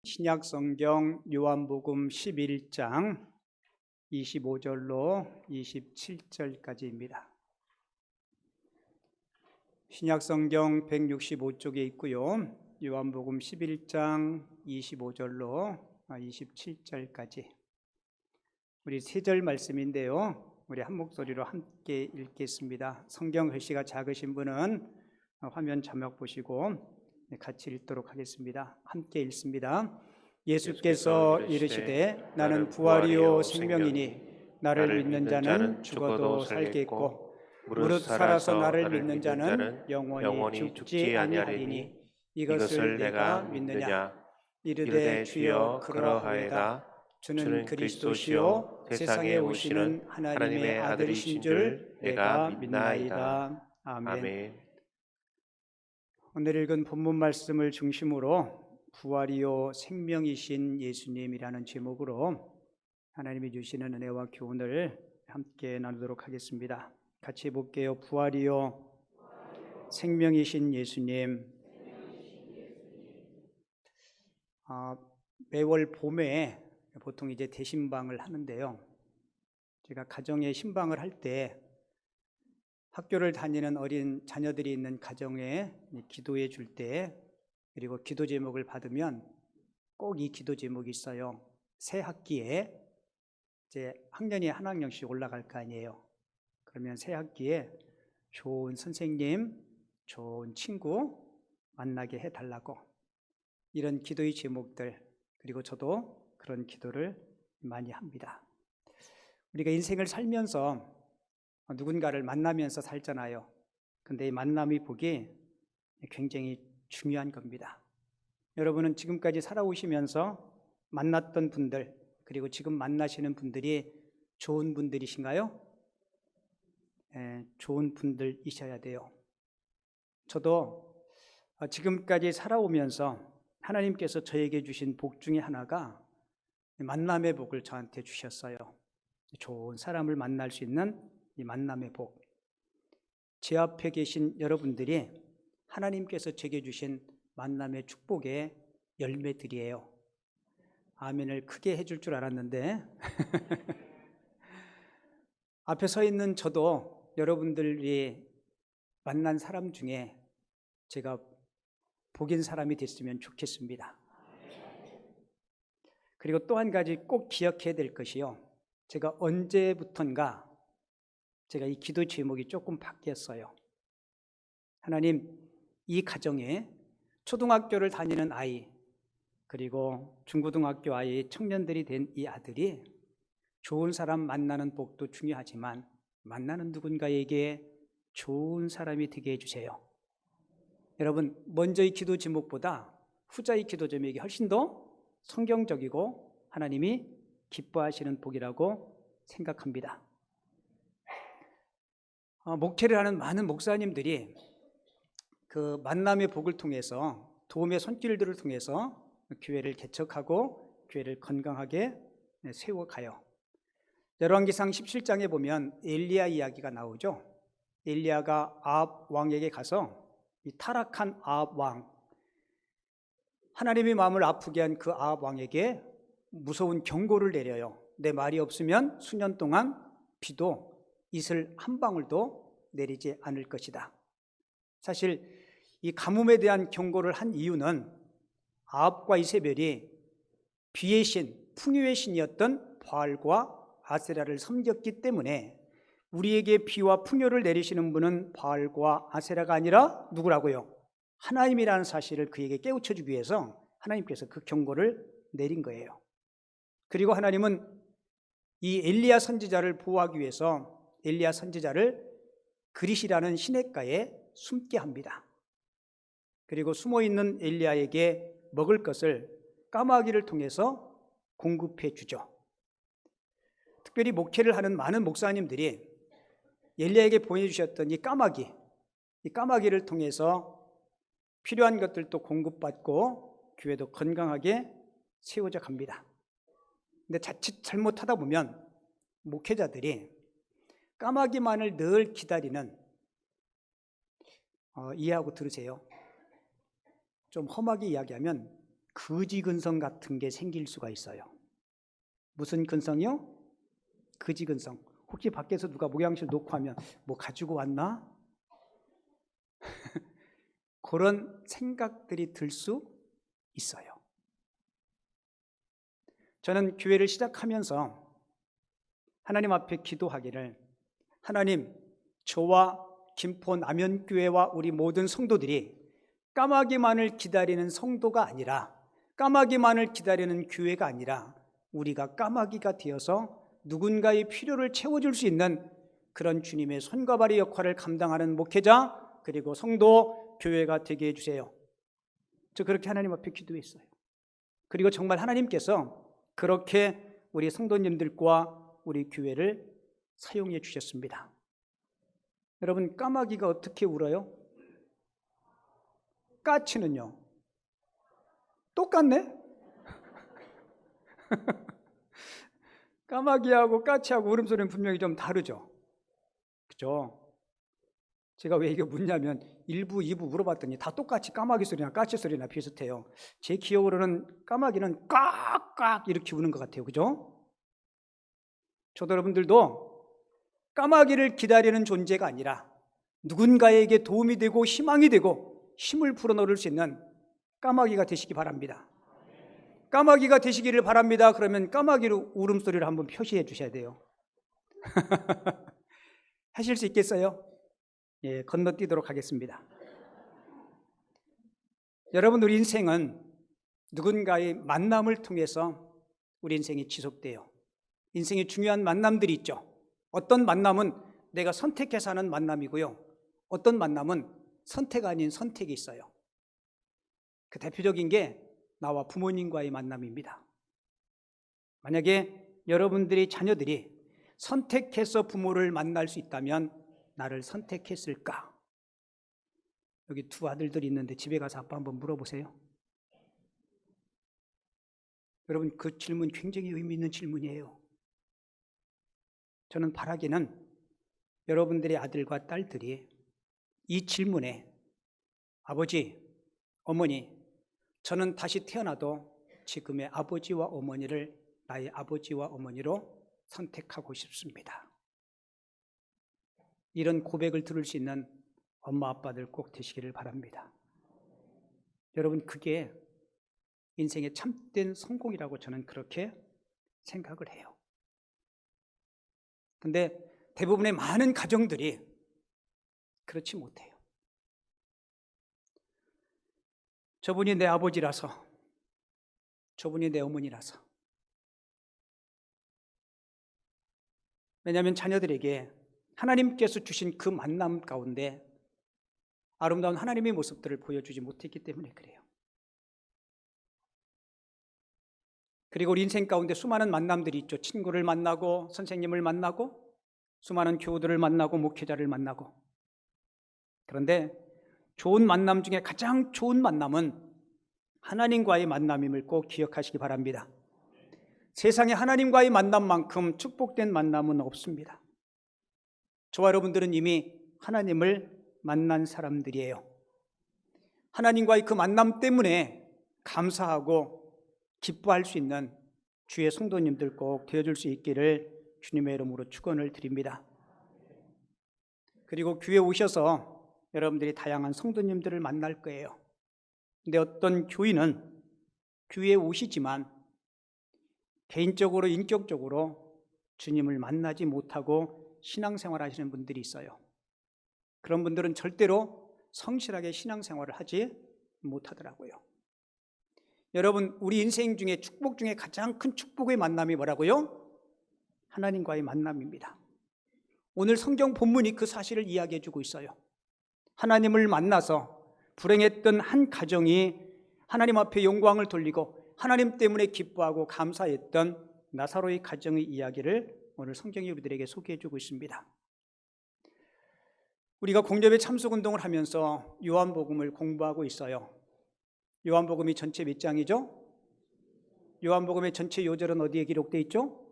신약성경 요한복음 11장 25절로 27절까지입니다. 신약성경 165쪽에 있고요. 요한복음 11장 25절로 27절까지 우리 세 절 말씀인데요. 우리 한 목소리로 함께 읽겠습니다. 성경 글씨가 작으신 분은 화면 자막 보시고 같이 읽도록 하겠습니다. 함께 읽습니다. 예수께서 이르시되 나는 부활이요 생명이니 나를 믿는 자는 죽어도 살겠고 무릇 살아서 나를 믿는 자는 영원히 죽지 아니하리니 이것을 내가 믿느냐. 이르되 주여 그러하여다. 주는 그리스도시요 세상에 오시는 하나님의 아들이신 줄 내가 믿나이다. 아멘. 오늘 읽은 본문 말씀을 중심으로 부활이요 생명이신 예수님이라는 제목으로 하나님이 주시는 은혜와 교훈을 함께 나누도록 하겠습니다. 같이 볼게요. 부활이요 생명이신 예수님. 매월 봄에 보통 이제 대신방을 하는데요. 제가 가정에 신방을 할 때 학교를 다니는 어린 자녀들이 있는 가정에 기도해 줄 때, 그리고 기도 제목을 받으면 꼭 이 기도 제목이 있어요. 새 학기에 이제 학년이 한 학년씩 올라갈 거 아니에요. 그러면 새 학기에 좋은 선생님, 좋은 친구 만나게 해달라고, 이런 기도의 제목들, 그리고 저도 그런 기도를 많이 합니다. 우리가 인생을 살면서 누군가를 만나면서 살잖아요. 근데 이 만남의 복이 굉장히 중요한 겁니다. 여러분은 지금까지 살아오시면서 만났던 분들, 그리고 지금 만나시는 분들이 좋은 분들이신가요? 좋은 분들이셔야 돼요. 저도 지금까지 살아오면서 하나님께서 저에게 주신 복 중에 하나가 만남의 복을 저한테 주셨어요. 좋은 사람을 만날 수 있는 이 만남의 복. 제 앞에 계신 여러분들이 하나님께서 제게 주신 만남의 축복의 열매들이에요. 아멘을 크게 해줄 줄 알았는데 앞에 서 있는 저도 여러분들이 만난 사람 중에 제가 복인 사람이 됐으면 좋겠습니다. 그리고 또 한 가지 꼭 기억해야 될 것이요, 제가 언제부턴가 제가 이 기도 제목이 조금 바뀌었어요. 하나님, 이 가정에 초등학교를 다니는 아이, 그리고 중고등학교 아이, 청년들이 된 이 아들이 좋은 사람 만나는 복도 중요하지만 만나는 누군가에게 좋은 사람이 되게 해주세요. 여러분, 먼저의 기도 제목보다 후자의 기도 제목이 훨씬 더 성경적이고 하나님이 기뻐하시는 복이라고 생각합니다. 목회를 하는 많은 목사님들이 그 만남의 복을 통해서, 도움의 손길들을 통해서 교회를 개척하고 교회를 건강하게 세워가요. 열왕기상 17장에 보면 엘리야 이야기가 나오죠. 엘리야가 아합 왕에게 가서 이 타락한 아합 왕, 하나님의 마음을 아프게 한 그 아합 왕에게 무서운 경고를 내려요. 내 말이 없으면 수년 동안 비도 이슬 한 방울도 내리지 않을 것이다. 사실 이 가뭄에 대한 경고를 한 이유는 아합과 이세벨이 비의 신, 풍요의 신이었던 바알과 아세라를 섬겼기 때문에 우리에게 비와 풍요를 내리시는 분은 바알과 아세라가 아니라 누구라고요? 하나님이라는 사실을 그에게 깨우쳐주기 위해서 하나님께서 그 경고를 내린 거예요. 그리고 하나님은 이 엘리야 선지자를 보호하기 위해서 엘리야 선지자를 그릿이라는 시냇가에 숨게 합니다. 그리고 숨어있는 엘리야에게 먹을 것을 까마귀를 통해서 공급해 주죠. 특별히 목회를 하는 많은 목사님들이 엘리야에게 보내주셨던 이 까마귀를 통해서 필요한 것들도 공급받고 교회도 건강하게 세워져 갑니다. 근데 자칫 잘못하다 보면 목회자들이 까마귀만을 늘 기다리는, 이해하고 들으세요. 좀 험하게 이야기하면 거지 근성 같은 게 생길 수가 있어요. 무슨 근성이요? 거지 근성. 혹시 밖에서 누가 목양실 놓고 하면 뭐 가지고 왔나? 그런 생각들이 들 수 있어요. 저는 교회를 시작하면서 하나님 앞에 기도하기를, 하나님, 저와 김포 남현교회와 우리 모든 성도들이 까마귀만을 기다리는 성도가 아니라, 까마귀만을 기다리는 교회가 아니라 우리가 까마귀가 되어서 누군가의 필요를 채워줄 수 있는 그런 주님의 손과 발의 역할을 감당하는 목회자 그리고 성도, 교회가 되게 해주세요. 저 그렇게 하나님 앞에 기도했어요. 그리고 정말 하나님께서 그렇게 우리 성도님들과 우리 교회를 사용해 주셨습니다. 여러분, 까마귀가 어떻게 울어요? 까치는요? 똑같네? 까마귀하고 까치하고 울음소리는 분명히 좀 다르죠? 그죠? 제가 왜 이게 묻냐면 1부, 2부 물어봤더니 다 똑같이 까마귀 소리나 까치 소리나 비슷해요. 제 기억으로는 까마귀는 꽉꽉 이렇게 우는 것 같아요. 그죠? 저도 여러분들도 까마귀를 기다리는 존재가 아니라 누군가에게 도움이 되고 희망이 되고 힘을 불어넣을 수 있는 까마귀가 되시기 바랍니다. 까마귀가 되시기를 바랍니다. 그러면 까마귀로 울음소리를 한번 표시해 주셔야 돼요. 하실 수 있겠어요? 예, 건너뛰도록 하겠습니다. 여러분, 우리 인생은 누군가의 만남을 통해서 우리 인생이 지속돼요. 인생에 중요한 만남들이 있죠. 어떤 만남은 내가 선택해서 하는 만남이고요. 어떤 만남은 선택 아닌 선택이 있어요. 그 대표적인 게 나와 부모님과의 만남입니다. 만약에 여러분들의 자녀들이 선택해서 부모를 만날 수 있다면 나를 선택했을까? 여기 두 아들들이 있는데 집에 가서 아빠 한번 물어보세요. 여러분, 그 질문 굉장히 의미 있는 질문이에요. 저는 바라기는 여러분들의 아들과 딸들이 이 질문에 아버지, 어머니, 저는 다시 태어나도 지금의 아버지와 어머니를 나의 아버지와 어머니로 선택하고 싶습니다. 이런 고백을 들을 수 있는 엄마 아빠들 꼭 되시기를 바랍니다. 여러분, 그게 인생의 참된 성공이라고 저는 그렇게 생각을 해요. 근데 대부분의 많은 가정들이 그렇지 못해요. 저분이 내 아버지라서, 저분이 내 어머니라서. 왜냐하면 자녀들에게 하나님께서 주신 그 만남 가운데 아름다운 하나님의 모습들을 보여주지 못했기 때문에 그래요. 그리고 우리 인생 가운데 수많은 만남들이 있죠. 친구를 만나고 선생님을 만나고 수많은 교우들을 만나고 목회자를 만나고. 그런데 좋은 만남 중에 가장 좋은 만남은 하나님과의 만남임을 꼭 기억하시기 바랍니다. 세상에 하나님과의 만남만큼 축복된 만남은 없습니다. 저와 여러분들은 이미 하나님을 만난 사람들이에요. 하나님과의 그 만남 때문에 감사하고 기뻐할 수 있는 주의 성도님들 꼭 되어줄 수 있기를 주님의 이름으로 축원을 드립니다. 그리고 교회에 오셔서 여러분들이 다양한 성도님들을 만날 거예요. 근데 어떤 교인은 교회에 오시지만 개인적으로 인격적으로 주님을 만나지 못하고 신앙생활 하시는 분들이 있어요. 그런 분들은 절대로 성실하게 신앙생활을 하지 못하더라고요. 여러분, 우리 인생 중에 축복 중에 가장 큰 축복의 만남이 뭐라고요? 하나님과의 만남입니다. 오늘 성경 본문이 그 사실을 이야기해 주고 있어요. 하나님을 만나서 불행했던 한 가정이 하나님 앞에 영광을 돌리고 하나님 때문에 기뻐하고 감사했던 나사로의 가정의 이야기를 오늘 성경이 우리들에게 소개해 주고 있습니다. 우리가 공렵의 참석운동을 하면서 요한복음을 공부하고 있어요. 요한복음이 전체 몇 장이죠? 요한복음의 전체 요절은 어디에 기록되어 있죠?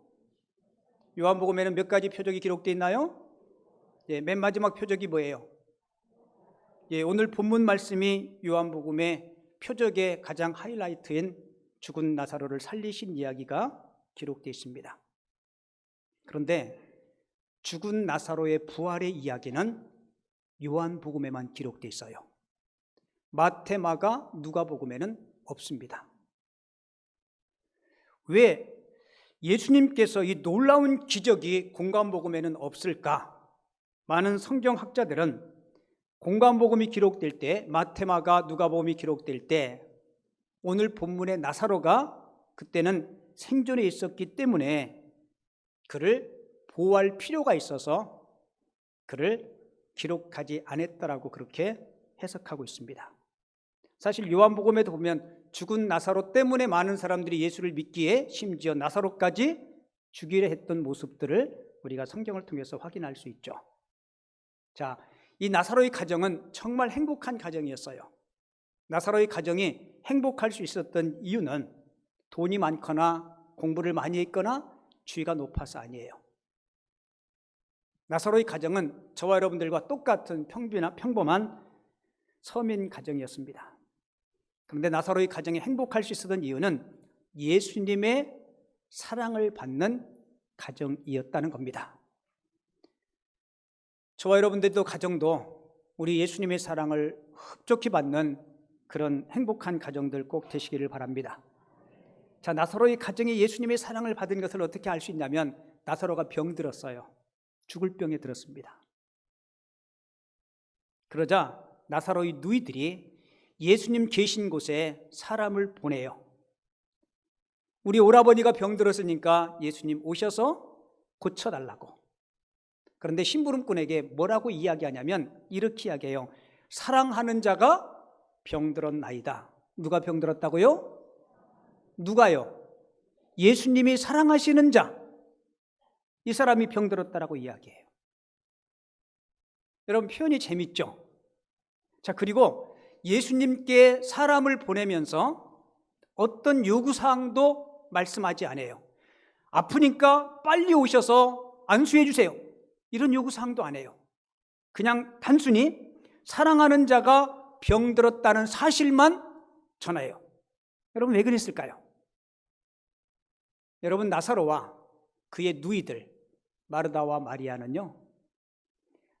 요한복음에는 몇 가지 표적이 기록되어 있나요? 예, 맨 마지막 표적이 뭐예요? 예, 오늘 본문 말씀이 요한복음의 표적의 가장 하이라이트인 죽은 나사로를 살리신 이야기가 기록되어 있습니다. 그런데 죽은 나사로의 부활의 이야기는 요한복음에만 기록되어 있어요. 마태, 마가, 누가복음에는 없습니다. 왜 예수님께서 이 놀라운 기적이 공관복음에는 없을까? 많은 성경학자들은 공관복음이 기록될 때, 마태, 마가, 누가복음이 기록될 때 오늘 본문의 나사로가 그때는 생존해 있었기 때문에 그를 보호할 필요가 있어서 그를 기록하지 않았다라고 그렇게 해석하고 있습니다. 사실 요한복음에도 보면 죽은 나사로 때문에 많은 사람들이 예수를 믿기에 심지어 나사로까지 죽이려 했던 모습들을 우리가 성경을 통해서 확인할 수 있죠. 자, 이 나사로의 가정은 정말 행복한 가정이었어요. 나사로의 가정이 행복할 수 있었던 이유는 돈이 많거나 공부를 많이 했거나 지위가 높아서 아니에요. 나사로의 가정은 저와 여러분들과 똑같은 평범한 서민 가정이었습니다. 그런데 나사로의 가정이 행복할 수 있었던 이유는 예수님의 사랑을 받는 가정이었다는 겁니다. 저와 여러분들도 가정도 우리 예수님의 사랑을 흡족히 받는 그런 행복한 가정들 꼭 되시기를 바랍니다. 자, 나사로의 가정이 예수님의 사랑을 받은 것을 어떻게 알 수 있냐면 나사로가 병들었어요. 죽을 병에 들었습니다. 그러자 나사로의 누이들이 예수님 계신 곳에 사람을 보내요. 우리 오라버니가 병들었으니까 예수님 오셔서 고쳐달라고. 그런데 심부름꾼에게 뭐라고 이야기하냐면 이렇게 이야기해요. 사랑하는 자가 병들었나이다. 누가 병들었다고요? 누가요? 예수님이 사랑하시는 자. 이 사람이 병들었다라고 이야기해요. 여러분, 표현이 재밌죠? 자, 그리고 예수님께 사람을 보내면서 어떤 요구사항도 말씀하지 않아요. 아프니까 빨리 오셔서 안수해 주세요. 이런 요구사항도 안 해요. 그냥 단순히 사랑하는 자가 병들었다는 사실만 전해요. 여러분, 왜 그랬을까요? 여러분, 나사로와 그의 누이들 마르다와 마리아는요,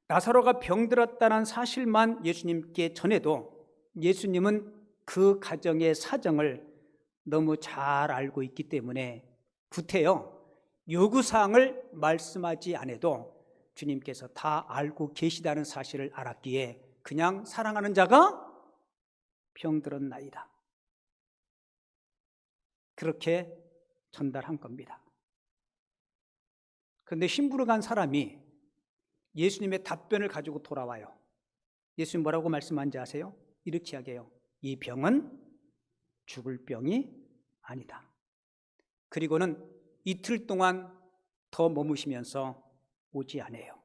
나사로가 병들었다는 사실만 예수님께 전해도 예수님은 그 가정의 사정을 너무 잘 알고 있기 때문에 구태여 요구사항을 말씀하지 않아도 주님께서 다 알고 계시다는 사실을 알았기에 그냥 사랑하는 자가 병들었나이다. 그렇게 전달한 겁니다. 그런데 심부름 간 사람이 예수님의 답변을 가지고 돌아와요. 예수님 뭐라고 말씀한지 아세요? 이렇게 이야기해요. 이 병은 죽을 병이 아니다. 그리고는 이틀 동안 더 머무시면서 오지 않아요.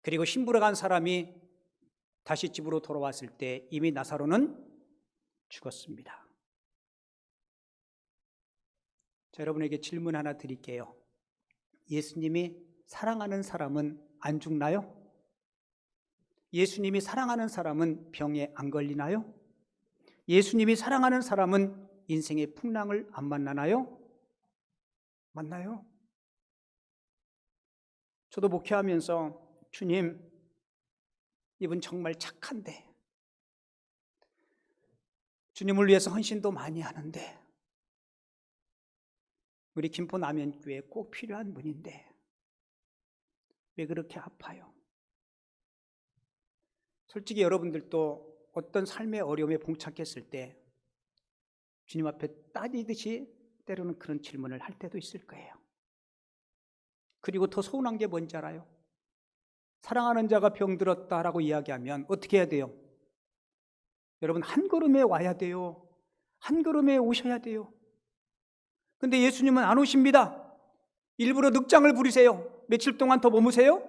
그리고 심부름 간 사람이 다시 집으로 돌아왔을 때 이미 나사로는 죽었습니다. 자, 여러분에게 질문 하나 드릴게요. 예수님이 사랑하는 사람은 안 죽나요? 예수님이 사랑하는 사람은 병에 안 걸리나요? 예수님이 사랑하는 사람은 인생의 풍랑을 안 만나나요? 만나요? 저도 목회하면서 주님, 이분 정말 착한데, 주님을 위해서 헌신도 많이 하는데, 우리 김포 남현교회에 꼭 필요한 분인데 왜 그렇게 아파요? 솔직히 여러분들도 어떤 삶의 어려움에 봉착했을 때 주님 앞에 따지듯이 때로는 그런 질문을 할 때도 있을 거예요. 그리고 더 서운한 게 뭔지 알아요? 사랑하는 자가 병들었다라고 이야기하면 어떻게 해야 돼요? 여러분, 한 걸음에 와야 돼요. 한 걸음에 오셔야 돼요. 근데 예수님은 안 오십니다. 일부러 늑장을 부리세요. 며칠 동안 더 머무세요?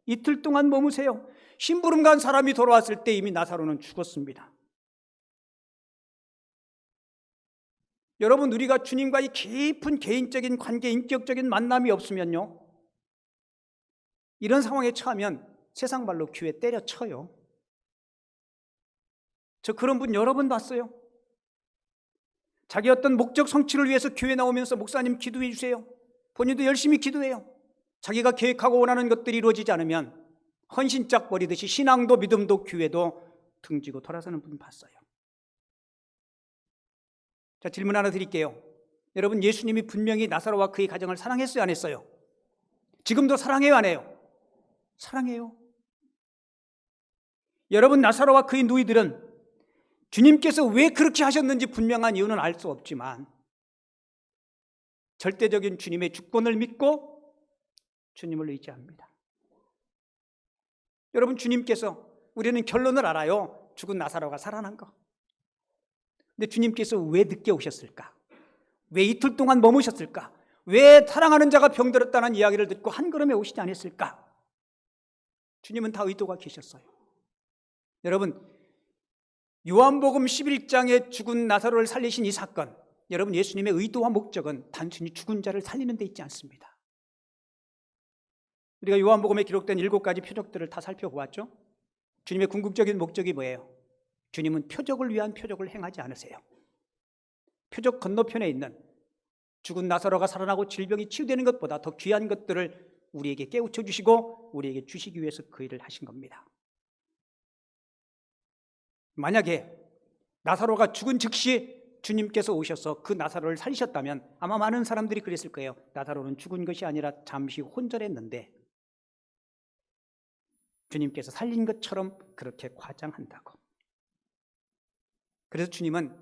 이틀 동안 머무세요. 심부름 간 사람이 돌아왔을 때 이미 나사로는 죽었습니다. 여러분, 우리가 주님과의 깊은 개인적인 관계, 인격적인 만남이 없으면요, 이런 상황에 처하면 세상 말로 귀에 때려쳐요. 저 그런 분 여러 번 봤어요. 자기 어떤 목적 성취를 위해서 교회 나오면서 목사님 기도해 주세요. 본인도 열심히 기도해요. 자기가 계획하고 원하는 것들이 이루어지지 않으면 헌신짝 버리듯이 신앙도 믿음도 교회도 등지고 돌아서는 분 봤어요. 자, 질문 하나 드릴게요. 여러분, 예수님이 분명히 나사로와 그의 가정을 사랑했어요, 안 했어요? 지금도 사랑해요, 안 해요? 사랑해요. 여러분, 나사로와 그의 누이들은 주님께서 왜 그렇게 하셨는지 분명한 이유는 알 수 없지만 절대적인 주님의 주권을 믿고 주님을 의지합니다. 여러분, 주님께서, 우리는 결론을 알아요. 죽은 나사로가 살아난 거. 근데 주님께서 왜 늦게 오셨을까? 왜 이틀 동안 머무셨을까? 왜 사랑하는 자가 병들었다는 이야기를 듣고 한 걸음에 오시지 않았을까? 주님은 다 의도가 계셨어요. 여러분, 요한복음 11장에 죽은 나사로를 살리신 이 사건, 여러분, 예수님의 의도와 목적은 단순히 죽은 자를 살리는 데 있지 않습니다. 우리가 요한복음에 기록된 7가지 표적들을 다 살펴보았죠. 주님의 궁극적인 목적이 뭐예요? 주님은 표적을 위한 표적을 행하지 않으세요. 표적 건너편에 있는 죽은 나사로가 살아나고 질병이 치유되는 것보다 더 귀한 것들을 우리에게 깨우쳐 주시고 우리에게 주시기 위해서 그 일을 하신 겁니다. 만약에 나사로가 죽은 즉시 주님께서 오셔서 그 나사로를 살리셨다면 아마 많은 사람들이 그랬을 거예요. 나사로는 죽은 것이 아니라 잠시 혼절했는데 주님께서 살린 것처럼 그렇게 과장한다고. 그래서 주님은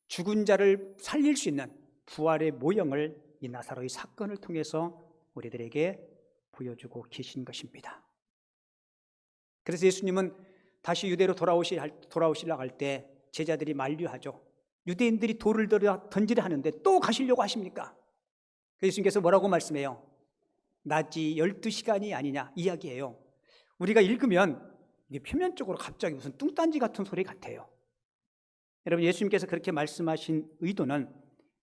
죽은 자를 살릴 수 있는 부활의 모형을 이 나사로의 사건을 통해서 우리들에게 보여주고 계신 것입니다. 그래서 예수님은 다시 유대로 돌아오시려고 할 때 제자들이 만류하죠. 유대인들이 돌을 던지려 하는데 또 가시려고 하십니까? 그래서 예수님께서 뭐라고 말씀해요? 낮이 12시간이 아니냐 이야기해요. 우리가 읽으면 이게 표면적으로 갑자기 무슨 뚱딴지 같은 소리 같아요. 여러분, 예수님께서 그렇게 말씀하신 의도는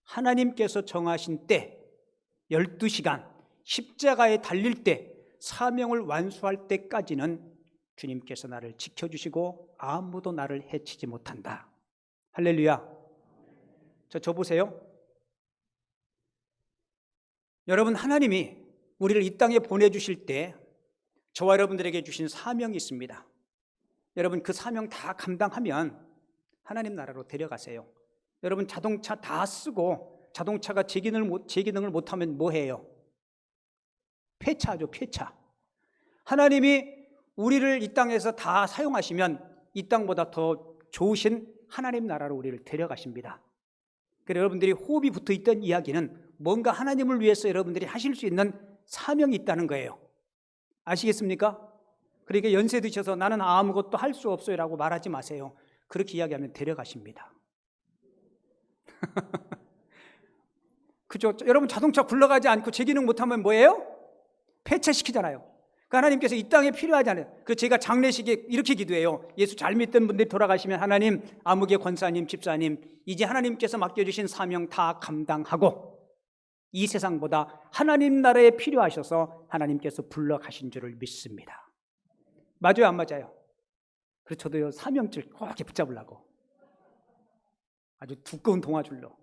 하나님께서 정하신 때 12시간 십자가에 달릴 때 사명을 완수할 때까지는 주님께서 나를 지켜주시고 아무도 나를 해치지 못한다. 할렐루야. 저 보세요. 여러분, 하나님이 우리를 이 땅에 보내주실 때 저와 여러분들에게 주신 사명이 있습니다. 여러분, 그 사명 다 감당하면 하나님 나라로 데려가세요. 여러분, 자동차 다 쓰고 자동차가 제기능을 못하면 뭐 해요? 폐차하죠, 폐차. 하나님이 우리를 이 땅에서 다 사용하시면 이 땅보다 더 좋으신 하나님 나라로 우리를 데려가십니다. 그래서 여러분들이 호흡이 붙어있던 이야기는 뭔가 하나님을 위해서 여러분들이 하실 수 있는 사명이 있다는 거예요. 아시겠습니까? 그러니까 연세 드셔서 나는 아무것도 할 수 없어요 라고 말하지 마세요. 그렇게 이야기하면 데려가십니다. 그죠? 여러분, 자동차 굴러가지 않고 제기능 못하면 뭐예요? 폐차시키잖아요. 그러니까 하나님께서 이 땅에 필요하잖아요. 그 제가 장례식에 이렇게 기도해요. 예수 잘 믿던 분들이 돌아가시면 하나님, 아무개 권사님, 집사님, 이제 하나님께서 맡겨주신 사명 다 감당하고 이 세상보다 하나님 나라에 필요하셔서 하나님께서 불러가신 줄을 믿습니다. 맞아요, 안 맞아요? 그래서 저도요, 사명줄 꼭 이렇게 붙잡으려고 아주 두꺼운 동아줄로.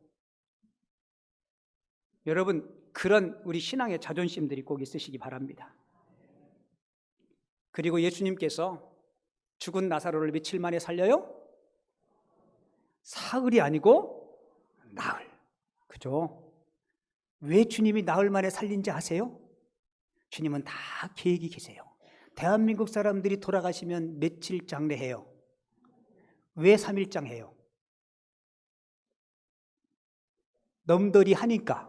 여러분, 그런 우리 신앙의 자존심들이 꼭 있으시기 바랍니다. 그리고 예수님께서 죽은 나사로를 며칠 만에 살려요? 사흘이 아니고 나흘. 그죠? 왜 주님이 나흘 만에 살린지 아세요? 주님은 다 계획이 계세요. 대한민국 사람들이 돌아가시면 며칠 장례해요? 왜 3일장 해요? 넘들이 하니까.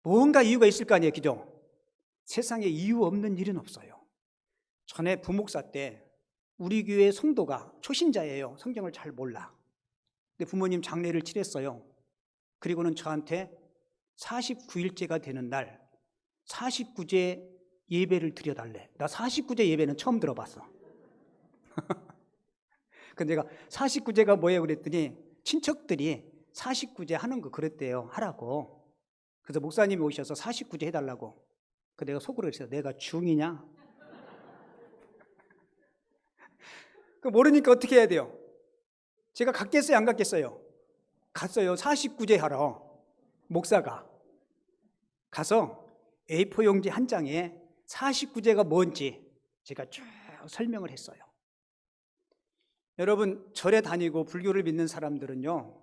뭔가 이유가 있을 거 아니에요, 그죠? 세상에 이유 없는 일은 없어요. 전에 부목사 때 우리 교회 성도가 초신자예요. 성경을 잘 몰라. 근데 부모님 장례를 치렀어요. 그리고는 저한테 49일째가 되는 날 49제 예배를 드려달래. 나 49제 예배는 처음 들어봤어. 근데 내가 49제가 뭐예요? 그랬더니 친척들이 49제 하는 거 그랬대요. 하라고. 그래서 목사님이 오셔서 49제 해달라고. 그 내가 속으로 그랬어요. 내가 중이냐? 그 모르니까 어떻게 해야 돼요? 제가 갔겠어요, 안 갔겠어요? 갔어요. 49제 하러. 목사가 가서 A4 용지 한 장에 49제가 뭔지 제가 쭉 설명을 했어요. 여러분, 절에 다니고 불교를 믿는 사람들은요,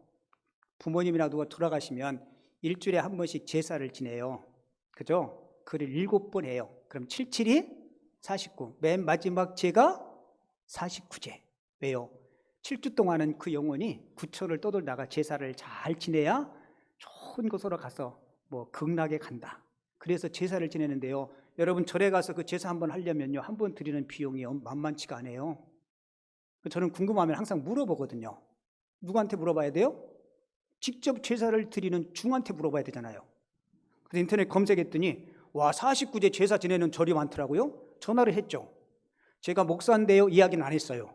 부모님이나 누가 돌아가시면 일주일에 한 번씩 제사를 지내요. 그죠? 그를 7번 해요. 그럼 77이 49. 맨 마지막 제가 49제. 왜요? 7주 동안은 그 영혼이 구천을 떠돌다가 제사를 잘 지내야 좋은 곳으로 가서 극락에 간다. 그래서 제사를 지내는데요. 여러분, 절에 가서 그 제사 한번 하려면요, 한 번 드리는 비용이 만만치가 않아요. 저는 궁금하면 항상 물어보거든요. 누구한테 물어봐야 돼요? 직접 제사를 드리는 중한테 물어봐야 되잖아요. 그래서 인터넷 검색했더니 와, 49제 제사 지내는 절이 많더라고요. 전화를 했죠. 제가 목사인데요, 이야기는 안 했어요.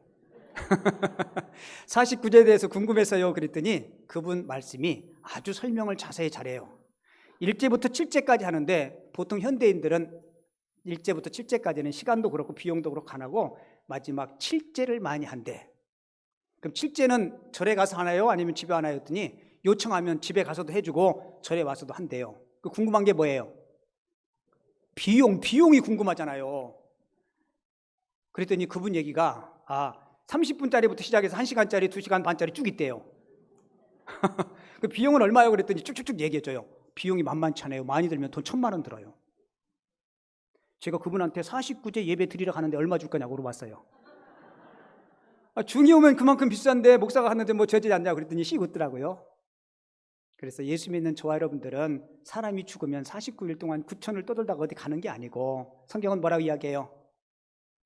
49제에 대해서 궁금해서요 그랬더니 그분 말씀이 아주 설명을 자세히 잘해요. 1제부터 7제까지 하는데 보통 현대인들은 1제부터 7제까지는 시간도 그렇고 비용도 그렇고 안 하고 마지막 7제를 많이 한대. 그럼 7제는 절에 가서 하나요? 아니면 집에 하나요? 했더니 요청하면 집에 가서도 해주고 절에 와서도 한대요. 그 궁금한 게 뭐예요? 비용이 궁금하잖아요. 그랬더니 그분 얘기가 30분짜리부터 시작해서 1시간짜리, 2시간 반짜리 쭉 있대요. 그 비용은 얼마예요? 그랬더니 쭉쭉쭉 얘기해줘요. 비용이 만만치 않아요. 많이 들면 돈 1,000만 원 들어요. 제가 그분한테 49제 예배 드리러 가는데 얼마 줄 거냐고 물어봤어요. 중이 오면 그만큼 비싼데 목사가 하는데 뭐 저지 않냐 그랬더니 씩 웃더라고요. 그래서 예수 믿는 저와 여러분들은 사람이 죽으면 49일 동안 구천을 떠돌다가 어디 가는 게 아니고 성경은 뭐라고 이야기해요?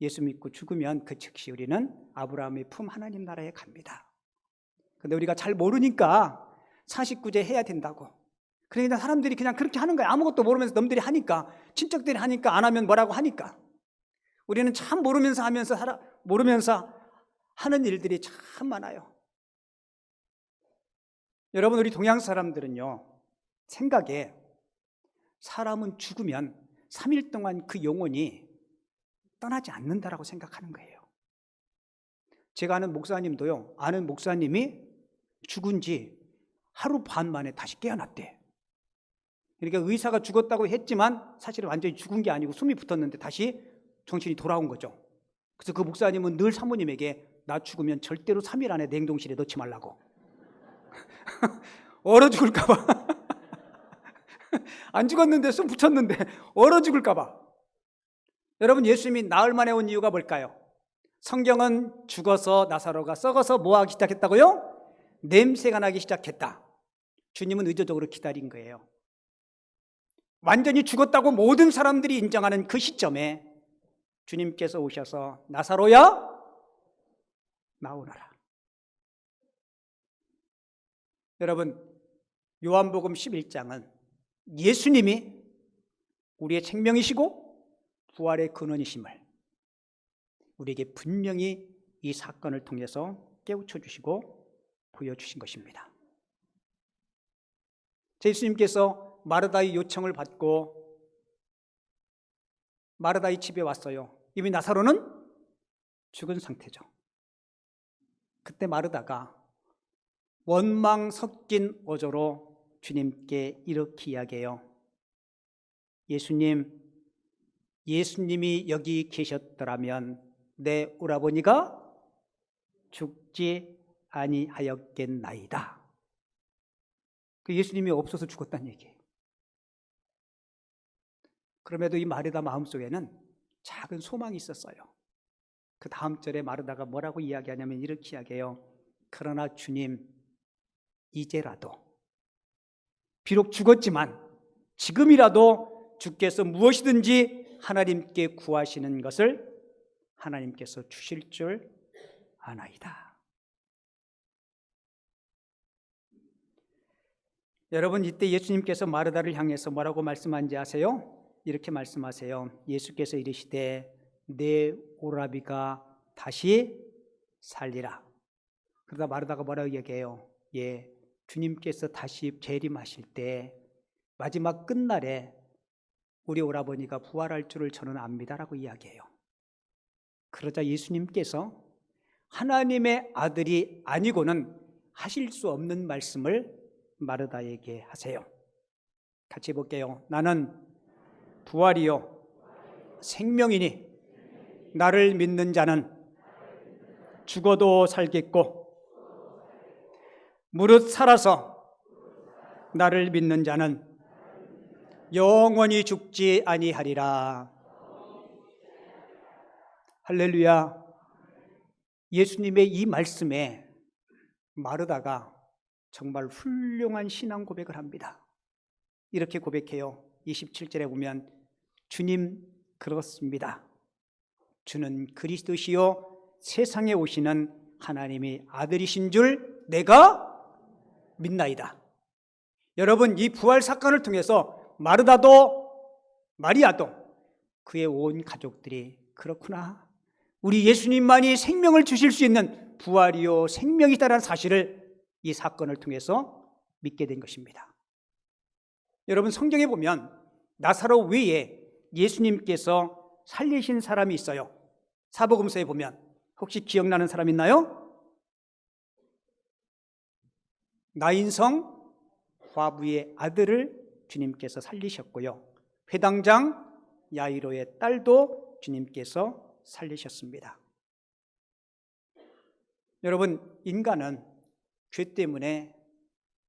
예수 믿고 죽으면 그 즉시 우리는 아브라함의 품 하나님 나라에 갑니다. 근데 우리가 잘 모르니까 49제 해야 된다고. 그러니까 사람들이 그냥 그렇게 하는 거야. 아무것도 모르면서 남들이 하니까, 친척들이 하니까, 안 하면 뭐라고 하니까. 우리는 참 모르면서 하는 일들이 참 많아요. 여러분, 우리 동양 사람들은요, 생각에 사람은 죽으면 3일 동안 그 영혼이 떠나지 않는다라고 생각하는 거예요. 제가 아는 목사님도요, 아는 목사님이 죽은 지 하루 반 만에 다시 깨어났대. 그러니까 의사가 죽었다고 했지만 사실은 완전히 죽은 게 아니고 숨이 붙었는데 다시 정신이 돌아온 거죠. 그래서 그 목사님은 늘 사모님에게 나 죽으면 절대로 3일 안에 냉동실에 넣지 말라고. 얼어 죽을까 봐. 안 죽었는데 숨 붙였는데 얼어 죽을까 봐. 여러분, 예수님이 나흘 만에 온 이유가 뭘까요? 성경은 죽어서 나사로가 썩어서 뭐하기 시작했다고요? 냄새가 나기 시작했다. 주님은 의도적으로 기다린 거예요. 완전히 죽었다고 모든 사람들이 인정하는 그 시점에 주님께서 오셔서 나사로야 나오너라. 여러분, 요한복음 11장은 예수님이 우리의 생명이시고 부활의 근원이심을 우리에게 분명히 이 사건을 통해서 깨우쳐 주시고 보여주신 것입니다. 예수님께서 마르다의 요청을 받고 마르다의 집에 왔어요. 이미 나사로는 죽은 상태죠. 그때 마르다가 원망 섞인 어조로 주님께 이렇게 이야기해요. 예수님이 여기 계셨더라면 내 오라버니가 죽지 아니하였겠나이다. 그 예수님이 없어서 죽었다는 얘기예요. 그럼에도 이 마르다 마음속에는 작은 소망이 있었어요. 그 다음 절에 마르다가 뭐라고 이야기하냐면 이렇게 이야기해요. 그러나 주님, 이제라도 비록 죽었지만 지금이라도 주께서 무엇이든지 하나님께 구하시는 것을 하나님께서 주실 줄 아나이다. 여러분, 이때 예수님께서 마르다를 향해서 뭐라고 말씀하는지 아세요? 이렇게 말씀하세요. 예수께서 이르시되 내 오라비가 다시 살리라. 그러다 마르다가 뭐라고 얘기해요? 주님께서 다시 재림하실 때 마지막 끝날에 우리 오라버니가 부활할 줄을 저는 압니다라고 이야기해요. 그러자 예수님께서 하나님의 아들이 아니고는 하실 수 없는 말씀을 마르다에게 하세요. 같이 볼게요. 나는 부활이요 생명이니 나를 믿는 자는 죽어도 살겠고 무릇 살아서 나를 믿는 자는 영원히 죽지 아니하리라. 할렐루야. 예수님의 이 말씀에 마르다가 정말 훌륭한 신앙 고백을 합니다. 이렇게 고백해요. 27절에 보면 주님 그렇습니다. 주는 그리스도시요 세상에 오시는 하나님의 아들이신 줄 내가 믿나이다. 여러분, 이 부활 사건을 통해서 마르다도 마리아도 그의 온 가족들이 그렇구나, 우리 예수님만이 생명을 주실 수 있는 부활이요 생명이다라는 사실을 이 사건을 통해서 믿게 된 것입니다. 여러분, 성경에 보면 나사로 외에 예수님께서 살리신 사람이 있어요. 사복음서에 보면 혹시 기억나는 사람 있나요? 나인성 과부의 아들을 주님께서 살리셨고요, 회당장 야이로의 딸도 주님께서 살리셨습니다. 여러분, 인간은 죄 때문에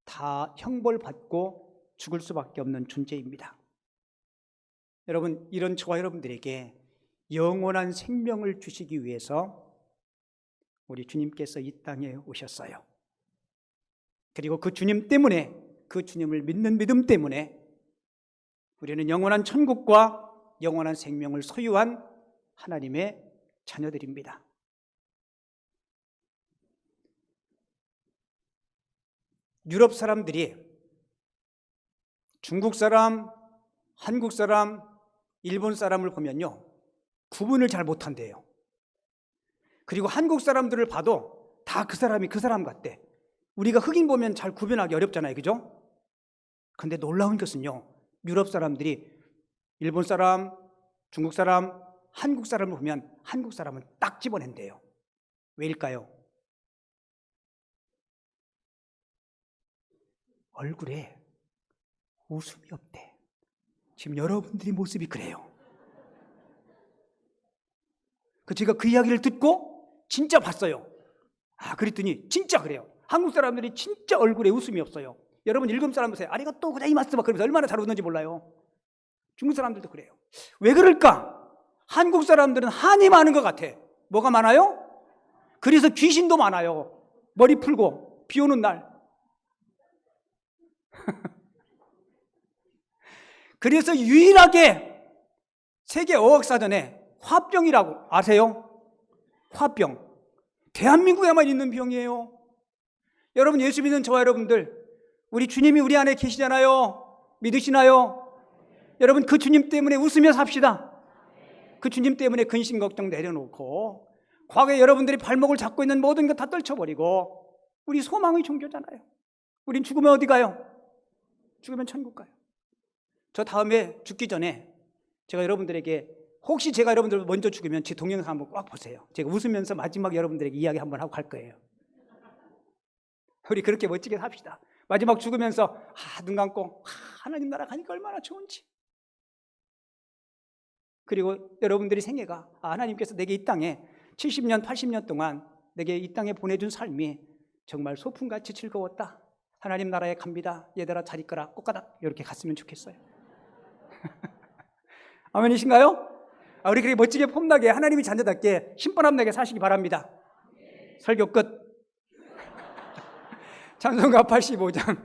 다 형벌받고 죽을 수밖에 없는 존재입니다. 여러분, 이런 저와 여러분들에게 영원한 생명을 주시기 위해서 우리 주님께서 이 땅에 오셨어요. 그리고 그 주님 때문에, 그 주님을 믿는 믿음 때문에 우리는 영원한 천국과 영원한 생명을 소유한 하나님의 자녀들입니다. 유럽 사람들이 중국 사람, 한국 사람, 일본 사람을 보면요, 구분을 잘 못한대요. 그리고 한국 사람들을 봐도 다 그 사람이 그 사람 같대. 우리가 흑인 보면 잘 구분하기 어렵잖아요, 그죠? 그런데 놀라운 것은요, 유럽 사람들이 일본 사람, 중국 사람, 한국 사람을 보면 한국 사람은 딱 집어낸대요. 왜일까요? 얼굴에 웃음이 없대. 지금 여러분들이 모습이 그래요. 제가 그 이야기를 듣고 진짜 봤어요. 그랬더니 진짜 그래요. 한국 사람들이 진짜 얼굴에 웃음이 없어요. 여러분, 일본 사람들 아리가또 고자이마스 막 그러면서 얼마나 잘 웃는지 몰라요. 중국 사람들도 그래요. 왜 그럴까? 한국 사람들은 한이 많은 것 같아. 뭐가 많아요? 그래서 귀신도 많아요. 머리 풀고 비 오는 날. 그래서 유일하게 세계 어학사전에 화병이라고 아세요? 화병. 대한민국에만 있는 병이에요. 여러분, 예수 믿는 저와 여러분들, 우리 주님이 우리 안에 계시잖아요. 믿으시나요? 여러분, 그 주님 때문에 웃으며 삽시다. 그 주님 때문에 근심 걱정 내려놓고 과거에 여러분들이 발목을 잡고 있는 모든 것 다 떨쳐버리고, 우리 소망의 종교잖아요. 우린 죽으면 어디 가요? 죽으면 천국 가요. 저 다음에 죽기 전에 제가 여러분들에게, 혹시 제가 여러분들 먼저 죽으면 제 동영상 한번 꼭 보세요. 제가 웃으면서 마지막 여러분들에게 이야기 한번 하고 갈 거예요. 우리 그렇게 멋지게 삽시다. 마지막 죽으면서 눈 감고 하나님 나라 가니까 얼마나 좋은지. 그리고 여러분들이 생애가 하나님께서 내게 이 땅에 70년, 80년 동안 내게 이 땅에 보내준 삶이 정말 소풍같이 즐거웠다. 하나님 나라에 갑니다. 얘들아 잘 있거라. 꽃가닥 이렇게 갔으면 좋겠어요. 아멘이신가요? 우리 그렇게 멋지게 폼나게 하나님이 자녀답게 신바람나게 사시기 바랍니다. 설교 끝. 찬송가 85장